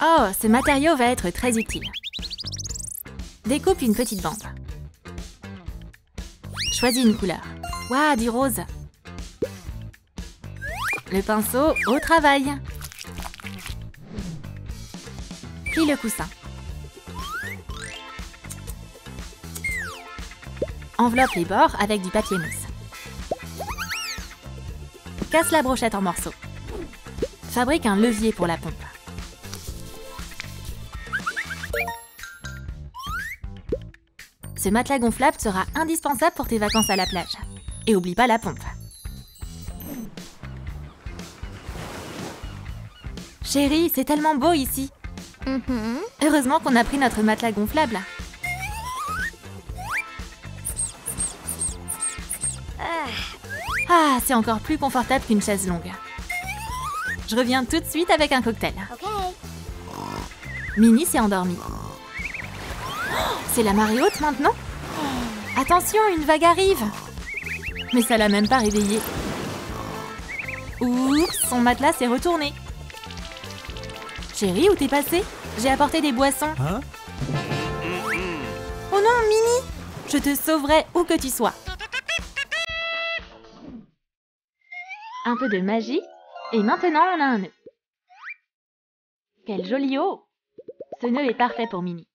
Oh, ce matériau va être très utile. Découpe une petite bande. Choisis une couleur. Waouh, du rose. Le pinceau au travail. Plie le coussin. Enveloppe les bords avec du papier mousse. Casse la brochette en morceaux. Fabrique un levier pour la pompe. Ce matelas gonflable sera indispensable pour tes vacances à la plage. Et oublie pas la pompe. Chérie, c'est tellement beau ici. Heureusement qu'on a pris notre matelas gonflable. Ah, c'est encore plus confortable qu'une chaise longue. Je reviens tout de suite avec un cocktail. Minnie s'est endormie. Oh, c'est la marée haute maintenant? Attention, une vague arrive. Mais ça l'a même pas réveillée. Oups, son matelas s'est retourné. Chérie, où t'es passée? J'ai apporté des boissons. Hein? Oh non, Minnie! Je te sauverai où que tu sois. Un peu de magie. Et maintenant, on a un nœud. Quel joli haut! Ce nœud est parfait pour Minnie.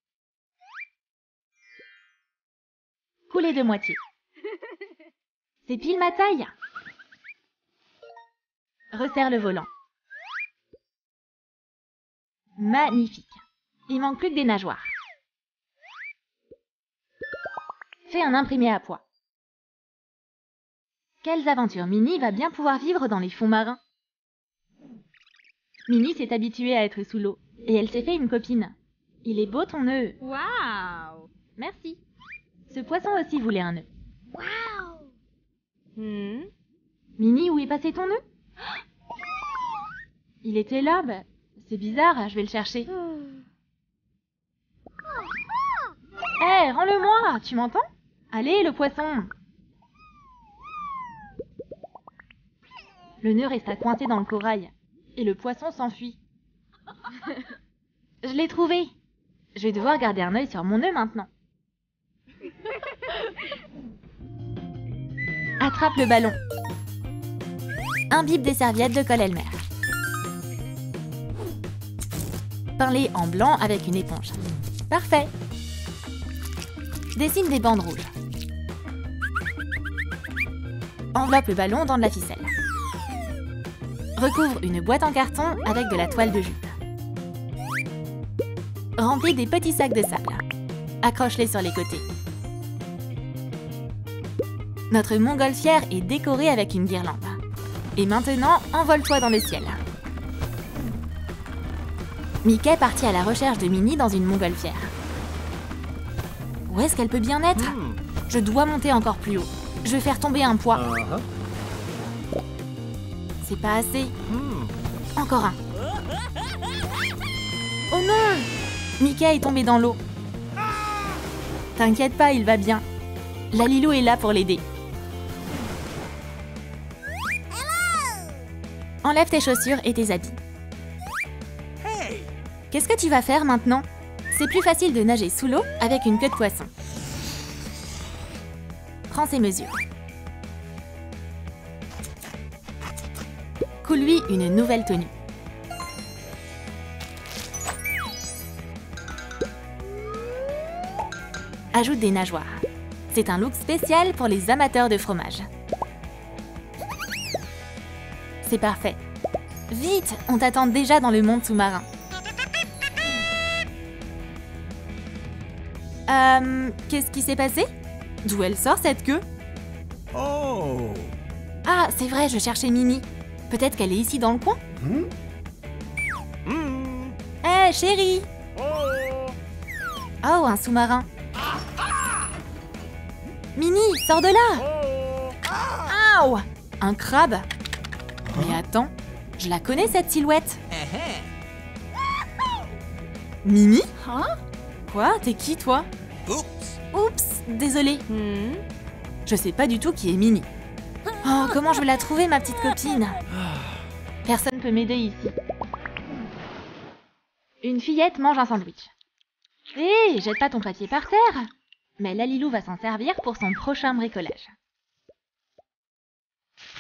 Couler de moitié. C'est pile ma taille. Resserre le volant. Magnifique. Il manque plus que des nageoires. Fais un imprimé à poids. Quelles aventures Minnie va bien pouvoir vivre dans les fonds marins. Minnie s'est habituée à être sous l'eau et elle s'est fait une copine. Il est beau ton nœud. Wow! Merci. Ce poisson aussi voulait un nœud. Minnie, où est passé ton nœud? Il était là, bah, c'est bizarre, je vais le chercher. Hé, rends-le-moi, tu m'entends? Allez, le poisson. Le nœud resta coincé dans le corail et le poisson s'enfuit. Je l'ai trouvé. Je vais devoir garder un œil sur mon nœud maintenant. Attrape le ballon. Imbibe des serviettes de colle Elmer. Peins-les en blanc avec une éponge. Parfait. Dessine des bandes rouges. Enveloppe le ballon dans de la ficelle. Recouvre une boîte en carton avec de la toile de jute. Remplis des petits sacs de sable. Accroche-les sur les côtés. Notre montgolfière est décorée avec une guirlande. Et maintenant, envole-toi dans le ciel. Mickey partit à la recherche de Minnie dans une montgolfière. Où est-ce qu'elle peut bien être? Je dois monter encore plus haut. Je vais faire tomber un poids. C'est pas assez. Encore un. Oh non! Mickey est tombé dans l'eau. T'inquiète pas, il va bien. La Lilou est là pour l'aider. Enlève tes chaussures et tes habits. Qu'est-ce que tu vas faire maintenant? C'est plus facile de nager sous l'eau avec une queue de poisson. Prends ses mesures. Coule-lui une nouvelle tenue. Ajoute des nageoires. C'est un look spécial pour les amateurs de fromage. C'est parfait. Vite, on t'attend déjà dans le monde sous-marin. Qu'est-ce qui s'est passé? D'où elle sort cette queue? Oh! Ah, c'est vrai, je cherchais Minnie. Peut-être qu'elle est ici dans le coin? Hé, chérie! Oh, un sous-marin. Minnie, sors de là! Aouh! Un crabe? Mais attends, je la connais cette silhouette. Minnie? Quoi? T'es qui, toi? Oups, désolée. Je sais pas du tout qui est Minnie. Oh, comment je vais la trouver, ma petite copine? Personne peut m'aider ici. Une fillette mange un sandwich. Hé, jette pas ton papier par terre. Mais Lalilou va s'en servir pour son prochain bricolage.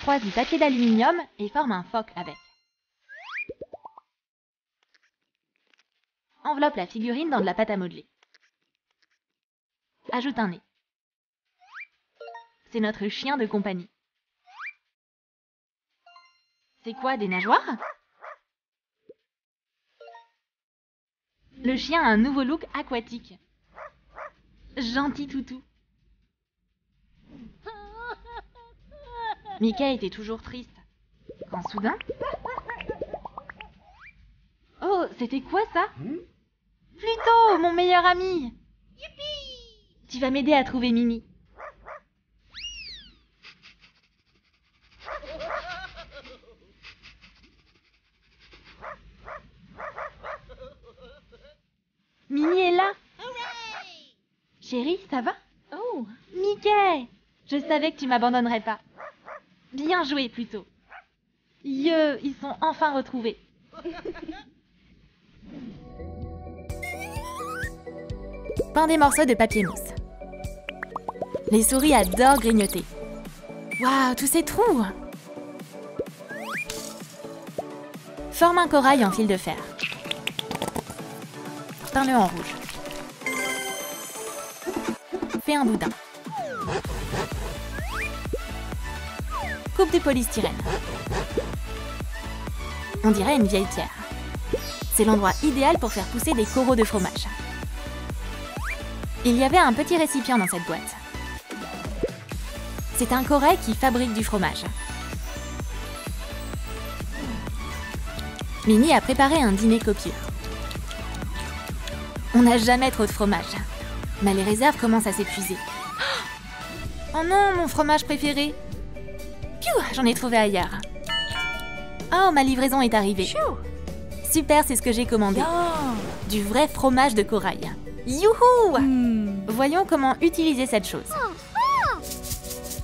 Croise du papier d'aluminium et forme un phoque avec. Enveloppe la figurine dans de la pâte à modeler. Ajoute un nez. C'est notre chien de compagnie. C'est quoi, des nageoires? Le chien a un nouveau look aquatique. Gentil toutou. Mickey était toujours triste. Quand soudain... Oh, c'était quoi ça? Pluto, mon meilleur ami. Youpi! Tu vas m'aider à trouver Mimi. Mimi est là. Chérie, ça va? Oh, Mickey! Je savais que tu m'abandonnerais pas. Bien joué, Pluto. Ils sont enfin retrouvés. Peins des morceaux de papier mousse. Les souris adorent grignoter. Waouh, tous ces trous! Forme un corail en fil de fer. Peins-le en rouge. Fais un boudin. Coupe du polystyrène. On dirait une vieille pierre. C'est l'endroit idéal pour faire pousser des coraux de fromage. Il y avait un petit récipient dans cette boîte. C'est un corail qui fabrique du fromage. Minnie a préparé un dîner copieux. On n'a jamais trop de fromage, mais les réserves commencent à s'épuiser. Oh non, mon fromage préféré! Piou, j'en ai trouvé ailleurs. Oh, ma livraison est arrivée. Super, c'est ce que j'ai commandé. Du vrai fromage de corail. Youhou! Voyons comment utiliser cette chose.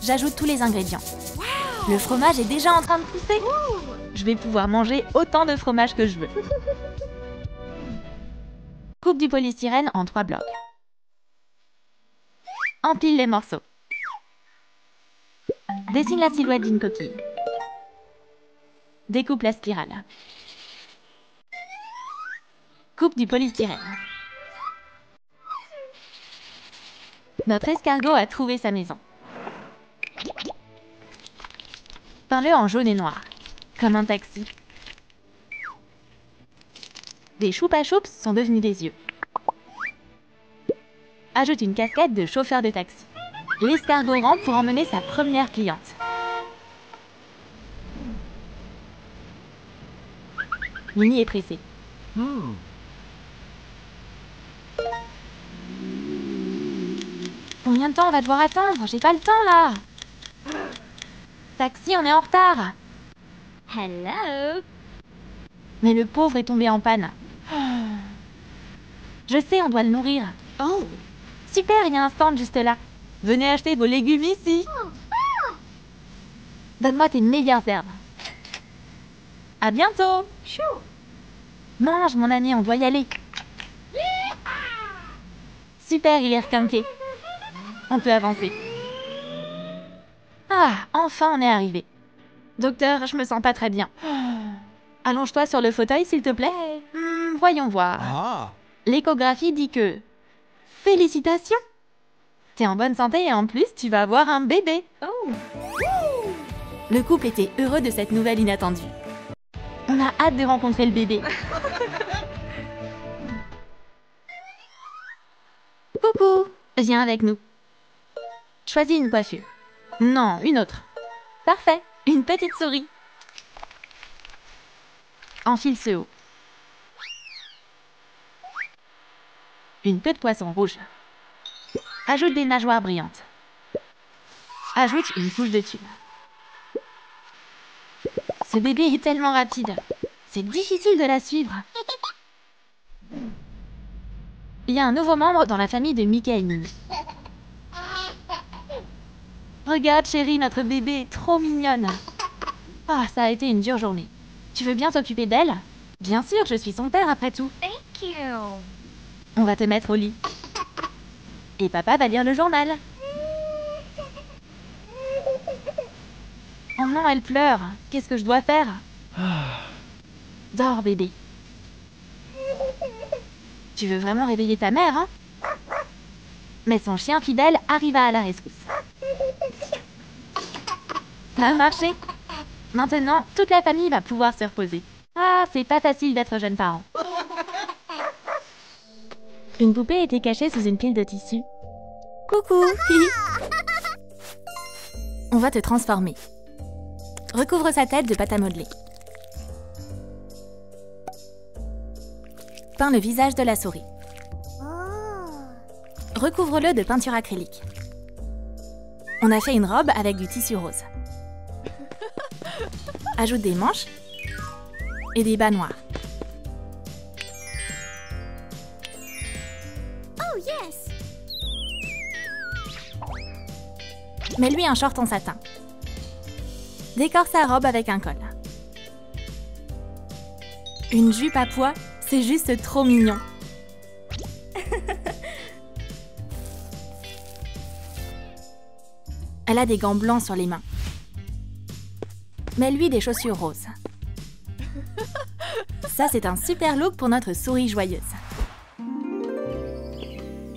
J'ajoute tous les ingrédients. Le fromage est déjà en train de pousser. Je vais pouvoir manger autant de fromage que je veux. Coupe du polystyrène en 3 blocs. Empile les morceaux. Dessine la silhouette d'une coquille. Découpe la spirale. Coupe du polystyrène. Notre escargot a trouvé sa maison. Peins-le en jaune et noir, comme un taxi. Des choupa-choups sont devenus des yeux. Ajoute une casquette de chauffeur de taxi. L'escargot rampe pour emmener sa première cliente. Minnie est pressée. Combien de temps on va devoir attendre? J'ai pas le temps là. Taxi, on est en retard. Hello. Mais le pauvre est tombé en panne. Je sais, on doit le nourrir. Oh. Super, il y a un stand juste là. Venez acheter vos légumes ici. Donne-moi tes meilleures herbes. À bientôt. Mange, mon ami, on doit y aller. Super, il est requinqué. On peut avancer. Ah, enfin on est arrivé. Docteur, je me sens pas très bien. Allonge-toi sur le fauteuil, s'il te plaît. Voyons voir. Ah. L'échographie dit que... Félicitations! T'es en bonne santé et en plus, tu vas avoir un bébé. Oh. Le couple était heureux de cette nouvelle inattendue. On a hâte de rencontrer le bébé. Coucou, viens avec nous. Choisis une coiffure. Non, une autre. Parfait, une petite souris. Enfile ce haut. Une queue de poisson rouge. Ajoute des nageoires brillantes. Ajoute une couche de tulle. Ce bébé est tellement rapide. C'est difficile de la suivre. Il y a un nouveau membre dans la famille de Mickey et Minnie. Regarde chérie, notre bébé est trop mignonne. Ah, ça a été une dure journée. Tu veux bien t'occuper d'elle? Bien sûr, je suis son père après tout. On va te mettre au lit. Et papa va lire le journal. Oh non, elle pleure. Qu'est-ce que je dois faire? Dors, bébé. Tu veux vraiment réveiller ta mère, hein? Mais son chien fidèle arriva à la rescousse. Ça a marché. Maintenant, toute la famille va pouvoir se reposer. Ah, c'est pas facile d'être jeune parent. Une poupée était cachée sous une pile de tissu. Coucou. On va te transformer. Recouvre sa tête de pâte à modeler. Peins le visage de la souris. Recouvre-le de peinture acrylique. On a fait une robe avec du tissu rose. Ajoute des manches et des bas noirs. Oh yes! Mets-lui un short en satin. Décore sa robe avec un col. Une jupe à pois, c'est juste trop mignon. Elle a des gants blancs sur les mains. Mets-lui des chaussures roses. Ça, c'est un super look pour notre souris joyeuse.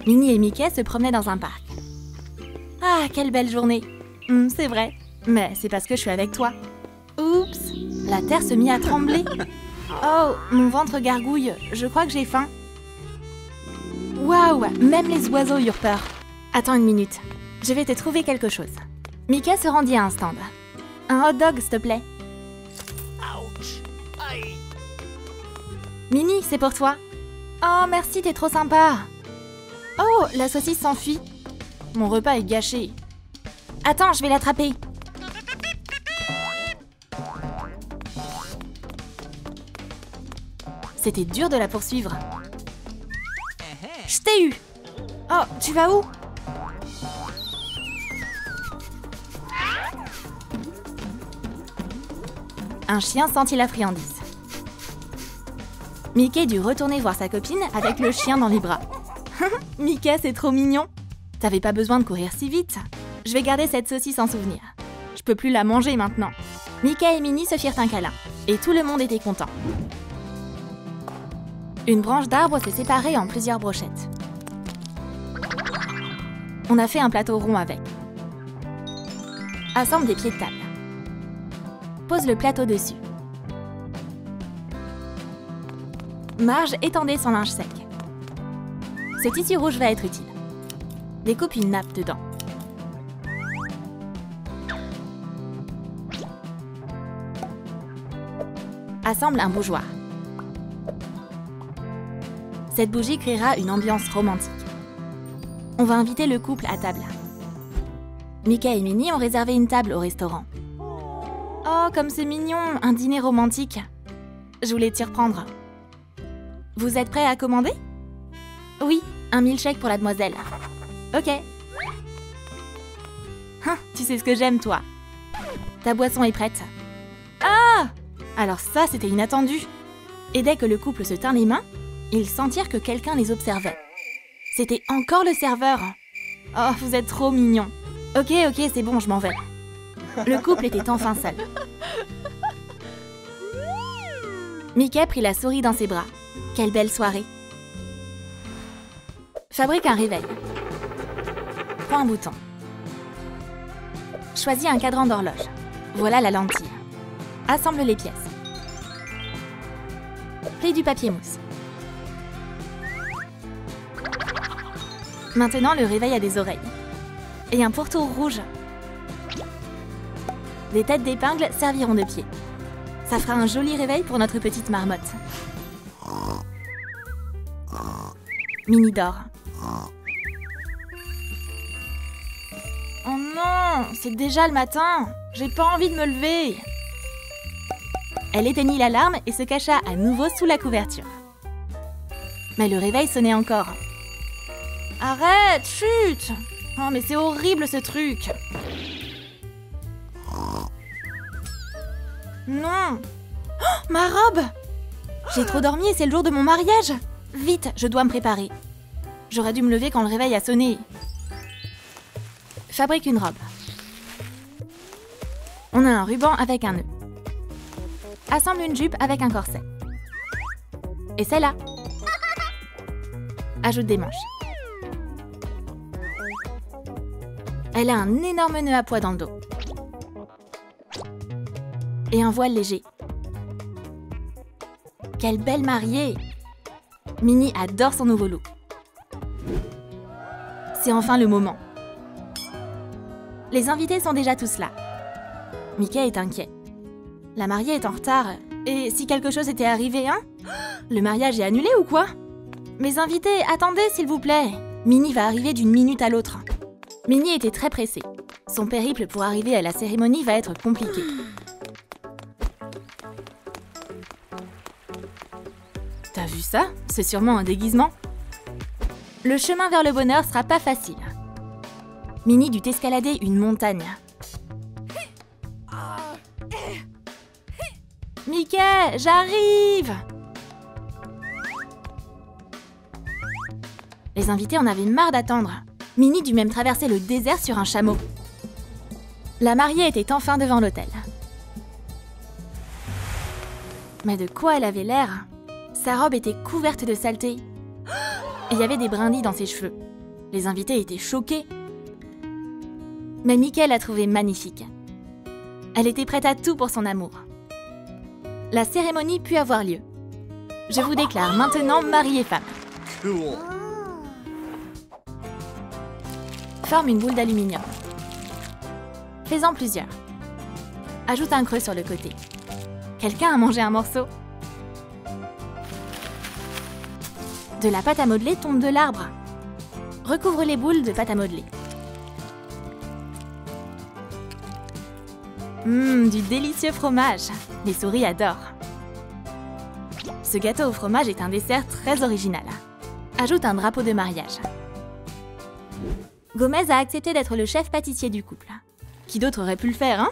Minnie et Mickey se promenaient dans un parc. Ah, quelle belle journée! C'est vrai, mais c'est parce que je suis avec toi. Oups! La terre se mit à trembler. Oh, mon ventre gargouille, je crois que j'ai faim. Waouh, même les oiseaux eurent peur. Attends une minute, je vais te trouver quelque chose. Mickey se rendit à un stand. Un hot dog, s'il te plaît. Ouch. Aïe. Minnie, c'est pour toi. Oh, merci, t'es trop sympa. Oh, la saucisse s'enfuit. Mon repas est gâché. Attends, je vais l'attraper. C'était dur de la poursuivre. Je t'ai eu. Oh, tu vas où? Un chien sentit la friandise. Mickey dut retourner voir sa copine avec le chien dans les bras. Mickey, c'est trop mignon. T'avais pas besoin de courir si vite. Je vais garder cette saucisse en souvenir. Je peux plus la manger maintenant. Mickey et Minnie se firent un câlin. Et tout le monde était content. Une branche d'arbre s'est séparée en plusieurs brochettes. On a fait un plateau rond avec. Assemble des pieds de table. Pose le plateau dessus. Marge étendait son linge sec. Ce tissu rouge va être utile. Découpe une nappe dedans. Assemble un bougeoir. Cette bougie créera une ambiance romantique. On va inviter le couple à table. Mickey et Minnie ont réservé une table au restaurant. Oh, comme c'est mignon, un dîner romantique. Je voulais t'y reprendre. Vous êtes prêts à commander? Oui, un milkshake pour la demoiselle. Ok. Tu sais ce que j'aime, toi. Ta boisson est prête. Ah! Alors ça, c'était inattendu. Et dès que le couple se tint les mains, ils sentirent que quelqu'un les observait. C'était encore le serveur. Oh, vous êtes trop mignons. Ok, c'est bon, je m'en vais. Le couple était enfin seul. Mickey prit la souris dans ses bras. Quelle belle soirée. Fabrique un réveil. Prends un bouton. Choisis un cadran d'horloge. Voilà la lentille. Assemble les pièces. Plie du papier mousse. Maintenant, le réveil a des oreilles. Et un pourtour rouge. Des têtes d'épingle serviront de pied. Ça fera un joli réveil pour notre petite marmotte. Minnie dort. Oh non, c'est déjà le matin. J'ai pas envie de me lever. Elle éteignit l'alarme et se cacha à nouveau sous la couverture. Mais le réveil sonnait encore. Arrête, chut! Oh, mais c'est horrible ce truc! Non! Oh, ma robe! J'ai trop dormi et c'est le jour de mon mariage! Vite, je dois me préparer. J'aurais dû me lever quand le réveil a sonné. Fabrique une robe. On a un ruban avec un nœud. Assemble une jupe avec un corset. Et celle-là. Ajoute des manches. Elle a un énorme nœud à poids dans le dos. Et un voile léger. Quelle belle mariée! Minnie adore son nouveau look. C'est enfin le moment. Les invités sont déjà tous là. Mickey est inquiet. La mariée est en retard. Et si quelque chose était arrivé, hein? Le mariage est annulé ou quoi? Mes invités, attendez s'il vous plaît. Minnie va arriver d'une minute à l'autre. Minnie était très pressée. Son périple pour arriver à la cérémonie va être compliqué. T'as vu ça? C'est sûrement un déguisement. Le chemin vers le bonheur sera pas facile. Minnie dut escalader une montagne. Mickey, j'arrive! Les invités en avaient marre d'attendre. Minnie dut même traverser le désert sur un chameau. La mariée était enfin devant l'autel. Mais de quoi elle avait l'air? Sa robe était couverte de saleté. Et il y avait des brindilles dans ses cheveux. Les invités étaient choqués. Mais Mickey l'a trouvée magnifique. Elle était prête à tout pour son amour. La cérémonie put avoir lieu. Je vous déclare maintenant mari et femme. Cool. Forme une boule d'aluminium. Fais-en plusieurs. Ajoute un creux sur le côté. Quelqu'un a mangé un morceau? De la pâte à modeler tombe de l'arbre. Recouvre les boules de pâte à modeler. Du délicieux fromage. Les souris adorent. Ce gâteau au fromage est un dessert très original. Ajoute un drapeau de mariage. Gomez a accepté d'être le chef pâtissier du couple. Qui d'autre aurait pu le faire, hein?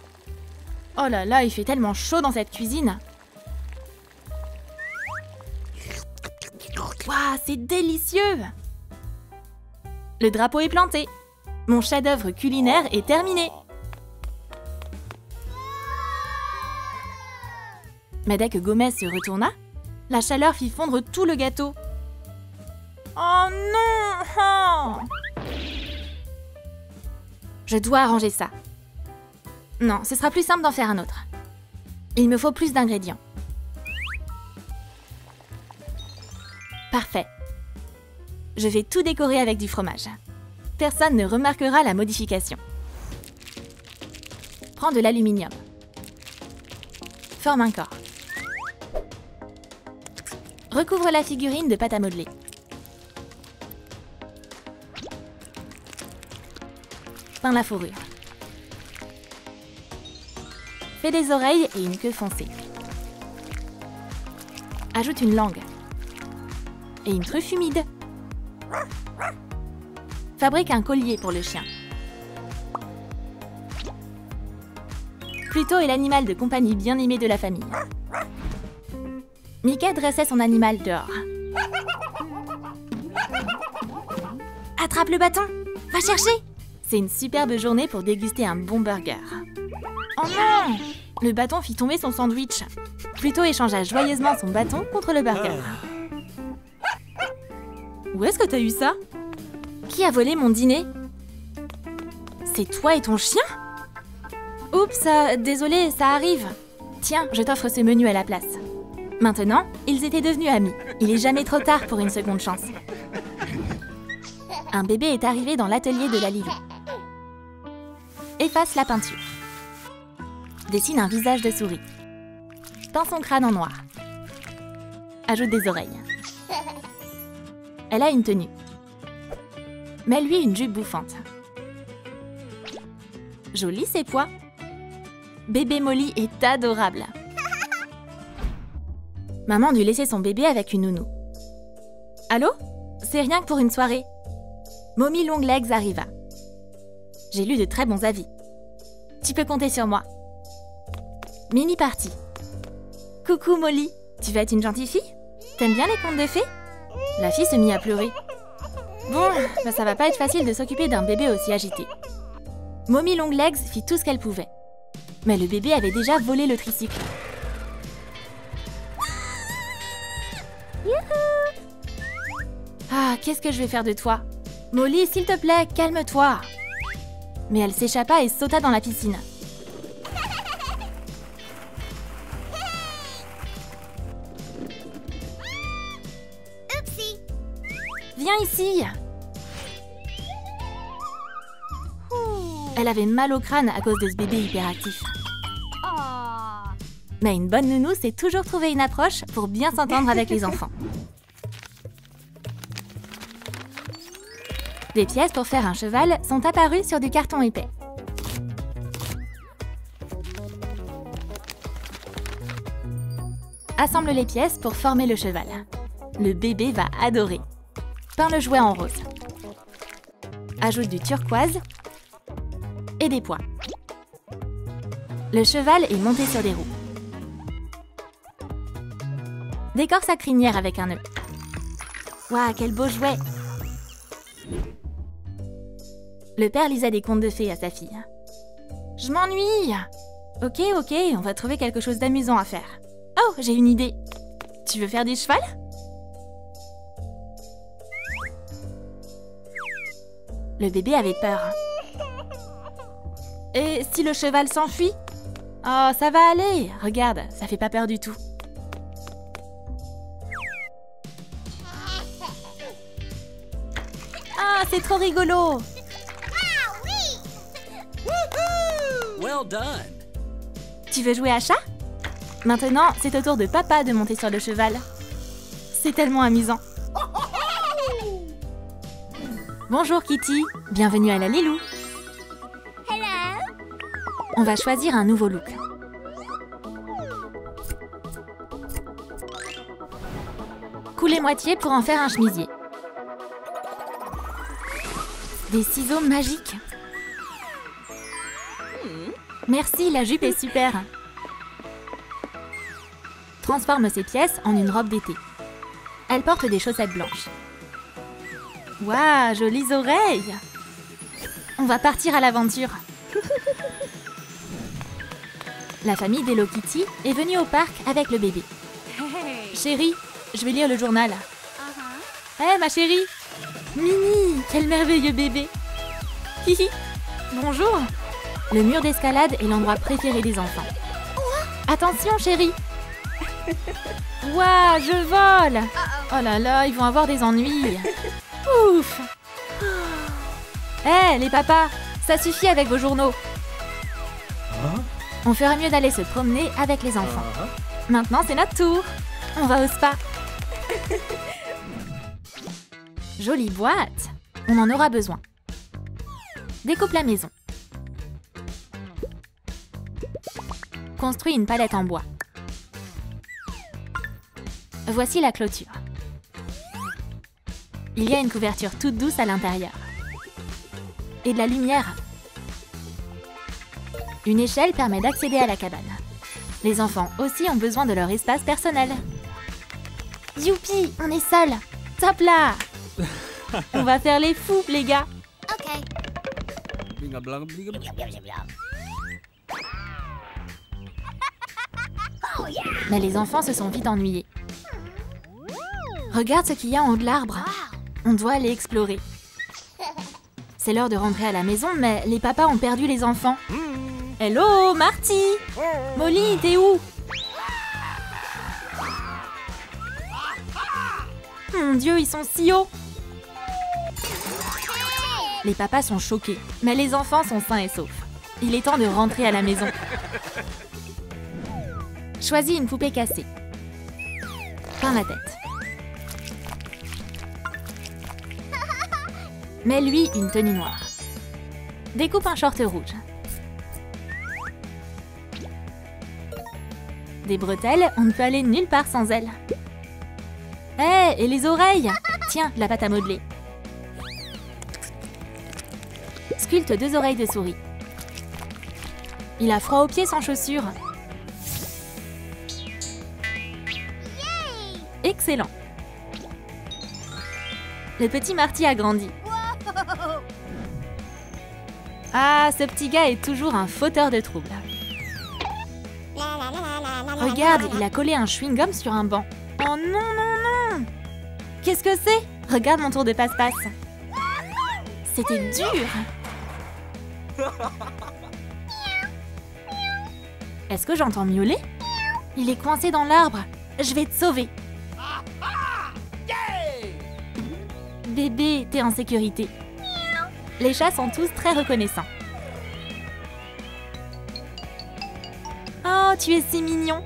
Oh là là, il fait tellement chaud dans cette cuisine. Waouh, c'est délicieux! Le drapeau est planté. Mon chef-d'œuvre culinaire est terminé. Mais dès que Gomez se retourna, la chaleur fit fondre tout le gâteau. Oh non! Oh! Je dois arranger ça. Non, ce sera plus simple d'en faire un autre. Il me faut plus d'ingrédients. Parfait. Je vais tout décorer avec du fromage. Personne ne remarquera la modification. Prends de l'aluminium. Forme un corps. Recouvre la figurine de pâte à modeler. Peins la fourrure. Fais des oreilles et une queue foncée. Ajoute une langue. Et une truffe humide. Fabrique un collier pour le chien. Pluto est l'animal de compagnie bien aimé de la famille. Mickey dressait son animal dehors. Attrape le bâton! Va chercher! C'est une superbe journée pour déguster un bon burger. Oh non! Le bâton fit tomber son sandwich. Pluto échangea joyeusement son bâton contre le burger. Où est-ce que t'as eu ça? Qui a volé mon dîner? C'est toi et ton chien? Oups, désolé, ça arrive. Tiens, je t'offre ce menu à la place. Maintenant, ils étaient devenus amis. Il est jamais trop tard pour une seconde chance. Un bébé est arrivé dans l'atelier de la Lily. Efface la peinture. Dessine un visage de souris. Peins son crâne en noir. Ajoute des oreilles. Elle a une tenue. Mets-lui une jupe bouffante. Joli ses pois. Bébé Molly est adorable. Maman dut laisser son bébé avec une nounou. Allô? C'est rien que pour une soirée. Mommy Longlegs arriva. J'ai lu de très bons avis. Tu peux compter sur moi. Minnie partie. Coucou Molly, tu veux être une gentille fille? T'aimes bien les contes de fées? La fille se mit à pleurer. Bon, bah ça va pas être facile de s'occuper d'un bébé aussi agité. Mommy Longlegs fit tout ce qu'elle pouvait. Mais le bébé avait déjà volé le tricycle. Ah, qu'est-ce que je vais faire de toi? Molly, s'il te plaît, calme-toi. Mais elle s'échappa et sauta dans la piscine. Oupsie. Viens ici. Elle avait mal au crâne à cause de ce bébé hyperactif. Oh. Mais une bonne nounou sait toujours trouver une approche pour bien s'entendre avec les enfants. Des pièces pour faire un cheval sont apparues sur du carton épais. Assemble les pièces pour former le cheval. Le bébé va adorer. Peins le jouet en rose. Ajoute du turquoise et des pois. Le cheval est monté sur des roues. Décore sa crinière avec un nœud. Waouh, quel beau jouet! Le père lisait des contes de fées à sa fille. Je m'ennuie! Ok, on va trouver quelque chose d'amusant à faire. Oh, j'ai une idée! Tu veux faire du cheval? Le bébé avait peur. Et si le cheval s'enfuit? Oh, ça va aller! Regarde, ça fait pas peur du tout. Ah, c'est trop rigolo! Well done. Tu veux jouer à chat? Maintenant, c'est au tour de papa de monter sur le cheval. C'est tellement amusant. Bonjour Kitty, bienvenue à la Lilou. Hello. On va choisir un nouveau look. Couler moitié pour en faire un chemisier. Des ciseaux magiques. Merci, la jupe est super. Transforme ces pièces en une robe d'été. Elle porte des chaussettes blanches. Waouh, jolies oreilles! On va partir à l'aventure. La famille d'Hello Kitty est venue au parc avec le bébé. Hey. Chérie, je vais lire le journal. Uh-huh. Hé, ma chérie! Mini, quel merveilleux bébé! Hihi! Bonjour! Le mur d'escalade est l'endroit préféré des enfants. Attention, chérie! Waouh, je vole! Oh là là, ils vont avoir des ennuis. Ouf! Hé, les papas, ça suffit avec vos journaux. On ferait mieux d'aller se promener avec les enfants. Maintenant, c'est notre tour. On va au spa. Jolie boîte. On en aura besoin. Découpe la maison. Construis une palette en bois. Voici la clôture. Il y a une couverture toute douce à l'intérieur. Et de la lumière. Une échelle permet d'accéder à la cabane. Les enfants aussi ont besoin de leur espace personnel. Youpi, on est seuls. Top là. On va faire les fous, les gars. Okay. Oh yeah. Mais les enfants se sont vite ennuyés. Regarde ce qu'il y a en haut de l'arbre. On doit aller explorer. C'est l'heure de rentrer à la maison, mais les papas ont perdu les enfants. Hello, Marty! Molly, t'es où? Mon Dieu, ils sont si hauts! Les papas sont choqués, mais les enfants sont sains et saufs. Il est temps de rentrer à la maison. Choisis une poupée cassée. Peins la tête. Mets-lui une tenue noire. Découpe un short rouge. Des bretelles, on ne peut aller nulle part sans elles. Hé, et les oreilles? Tiens, de la pâte à modeler. Sculpte 2 oreilles de souris. Il a froid aux pieds sans chaussures. Excellent. Le petit Marty a grandi. Ah, ce petit gars est toujours un fauteur de troubles. Regarde, il a collé un chewing-gum sur un banc. Oh non, non, non! Qu'est-ce que c'est? Regarde mon tour de passe-passe. C'était dur! Est-ce que j'entends miauler? Il est coincé dans l'arbre. Je vais te sauver. Bébé, t'es en sécurité. Les chats sont tous très reconnaissants. Oh, tu es si mignon.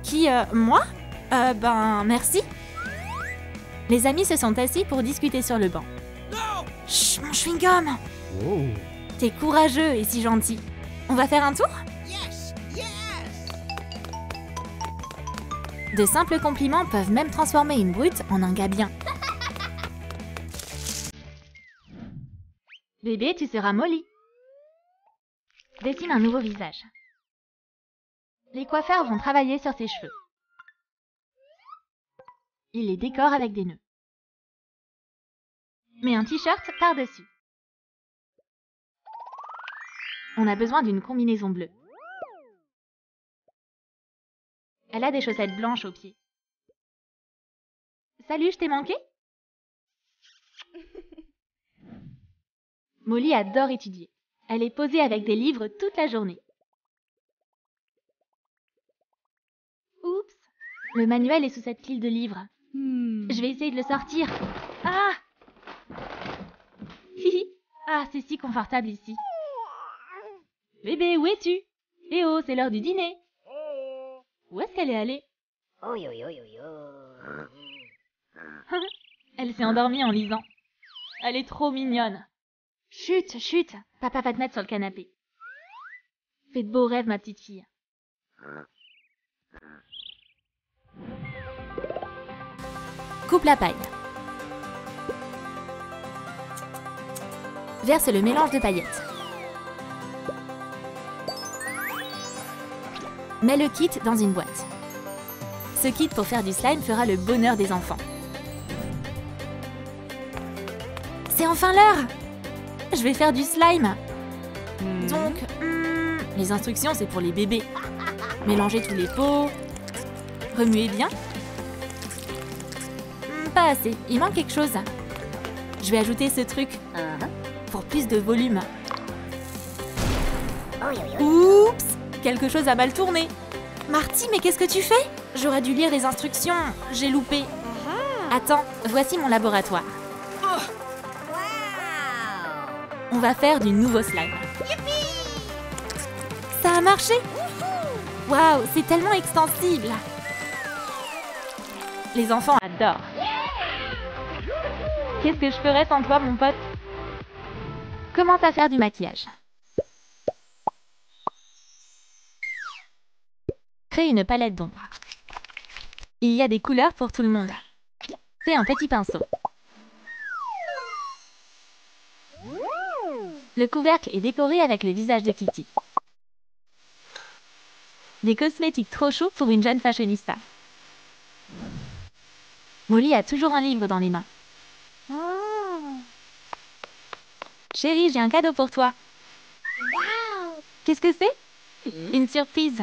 Qui, moi? Ben, merci. Les amis se sont assis pour discuter sur le banc. Chut, mon chewing-gum! T'es courageux et si gentil. On va faire un tour? De simples compliments peuvent même transformer une brute en un gars bien. Bébé, tu seras Molly. Dessine un nouveau visage. Les coiffeurs vont travailler sur ses cheveux. Il les décore avec des nœuds. Mets un t-shirt par-dessus. On a besoin d'une combinaison bleue. Elle a des chaussettes blanches aux pieds. Salut, je t'ai manqué? Molly adore étudier. Elle est posée avec des livres toute la journée. Oups, le manuel est sous cette pile de livres. Je vais essayer de le sortir. Ah! Hihi. Ah, c'est si confortable ici. Bébé, où es-tu? Eh oh, c'est l'heure du dîner. Où est-ce qu'elle est allée? Elle s'est endormie en lisant. Elle est trop mignonne. Chut, chut, papa va te mettre sur le canapé. Fais de beaux rêves, ma petite fille. Coupe la paille. Verse le mélange de paillettes. Mets le kit dans une boîte. Ce kit pour faire du slime fera le bonheur des enfants. C'est enfin l'heure! Je vais faire du slime. Donc, les instructions, c'est pour les bébés. Mélangez tous les pots. Remuez bien. Pas assez, il manque quelque chose. Je vais ajouter ce truc pour plus de volume. Oups! Quelque chose a mal tourné. Marty, mais qu'est-ce que tu fais? J'aurais dû lire les instructions. J'ai loupé. Attends, voici mon laboratoire. On va faire du nouveau slime. Ça a marché! Waouh, c'est tellement extensible! Les enfants adorent. Qu'est-ce que je ferais sans toi, mon pote? Commence à faire du maquillage. Crée une palette d'ombre. Il y a des couleurs pour tout le monde. Fais un petit pinceau. Le couvercle est décoré avec le visage de Kitty. Des cosmétiques trop chauds pour une jeune fashionista. Molly a toujours un livre dans les mains. Chérie, j'ai un cadeau pour toi. Qu'est-ce que c'est? Une surprise.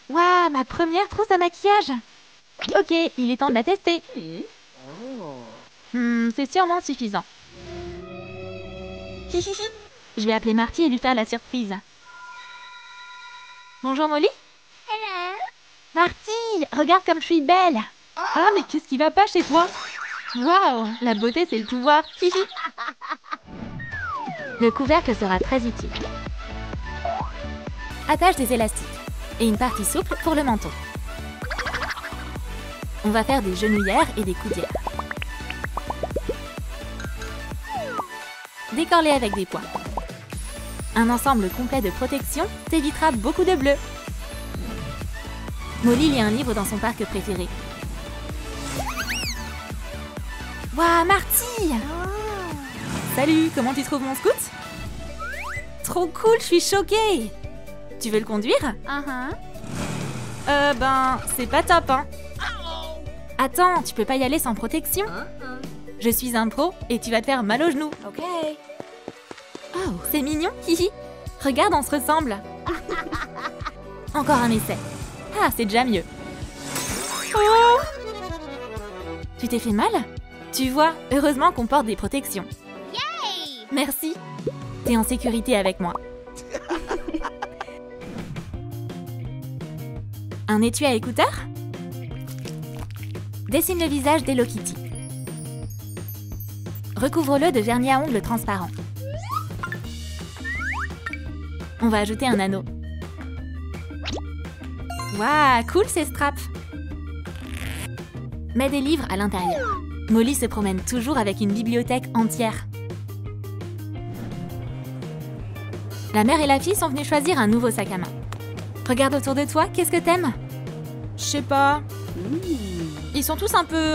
Waouh, ma première trousse à maquillage. Ok, il est temps de la tester. C'est sûrement suffisant. Je vais appeler Marty et lui faire la surprise. Bonjour Molly. Hello. Marty, regarde comme je suis belle. Ah, mais qu'est-ce qui va pas chez toi? Waouh, la beauté c'est le pouvoir. Le couvercle sera très utile. Attache des élastiques et une partie souple pour le menton. On va faire des genouillères et des coudières. Décore-les avec des points. Un ensemble complet de protection t'évitera beaucoup de bleu. Molly lit un livre dans son parc préféré. Waouh, Marty! Salut, comment tu trouves mon scout? Trop cool, je suis choquée! Tu veux le conduire? Ben, c'est pas top, hein? Attends, tu peux pas y aller sans protection. Je suis un pro et tu vas te faire mal aux genoux. Ok. Oh, c'est mignon, hihi. Regarde, on se ressemble. Encore un essai. Ah, c'est déjà mieux. Oh! Tu t'es fait mal? Tu vois, heureusement qu'on porte des protections. Yay! Merci. T'es en sécurité avec moi. Un étui à écouteurs? Dessine le visage d'Hello Kitty. Recouvre-le de vernis à ongles transparent. On va ajouter un anneau. Waouh, cool ces straps! Mets des livres à l'intérieur. Molly se promène toujours avec une bibliothèque entière. La mère et la fille sont venues choisir un nouveau sac à main. Regarde autour de toi, qu'est-ce que t'aimes? Je sais pas. Ils sont tous un peu...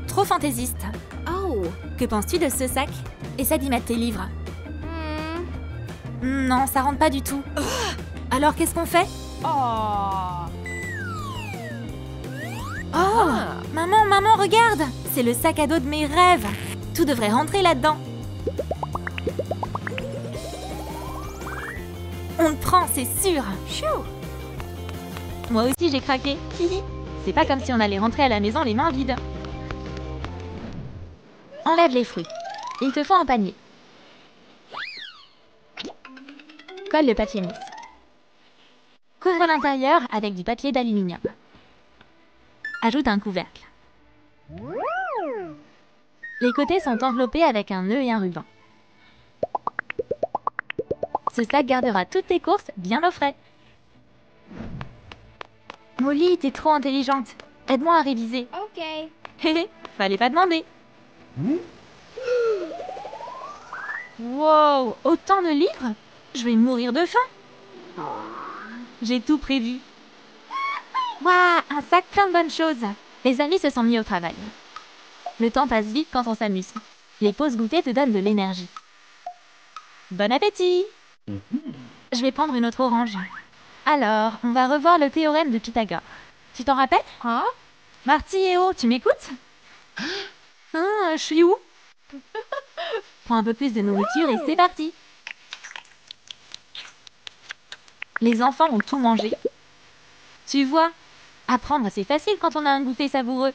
trop fantaisistes. Oh. Que penses-tu de ce sac? Essaie d'y mettre tes livres. Non, ça rentre pas du tout. Alors qu'est-ce qu'on fait? Oh, maman, regarde! C'est le sac à dos de mes rêves. Tout devrait rentrer là-dedans. On le prend, c'est sûr. Chou. Moi aussi, j'ai craqué. C'est pas comme si on allait rentrer à la maison les mains vides. Enlève les fruits. Il te faut un panier. Colle le papier mousse. Couvre l'intérieur avec du papier d'aluminium. Ajoute un couvercle. Les côtés sont enveloppés avec un nœud et un ruban. Ce sac gardera toutes tes courses bien au frais. Molly, t'es trop intelligente. Aide-moi à réviser. Ok. Hé, fallait pas demander. Wow, autant de livres? Je vais mourir de faim. J'ai tout prévu. Waouh, un sac plein de bonnes choses. Les amis se sont mis au travail. Le temps passe vite quand on s'amuse. Les pauses goûter te donnent de l'énergie. Bon appétit! Je vais prendre une autre orange. Alors, on va revoir le théorème de Pythagore. Tu t'en rappelles? Huh? Marty et Oh, tu m'écoutes? Je suis où? Prends un peu plus de nourriture et c'est parti! Les enfants ont tout mangé. Tu vois, apprendre c'est facile quand on a un goûter savoureux.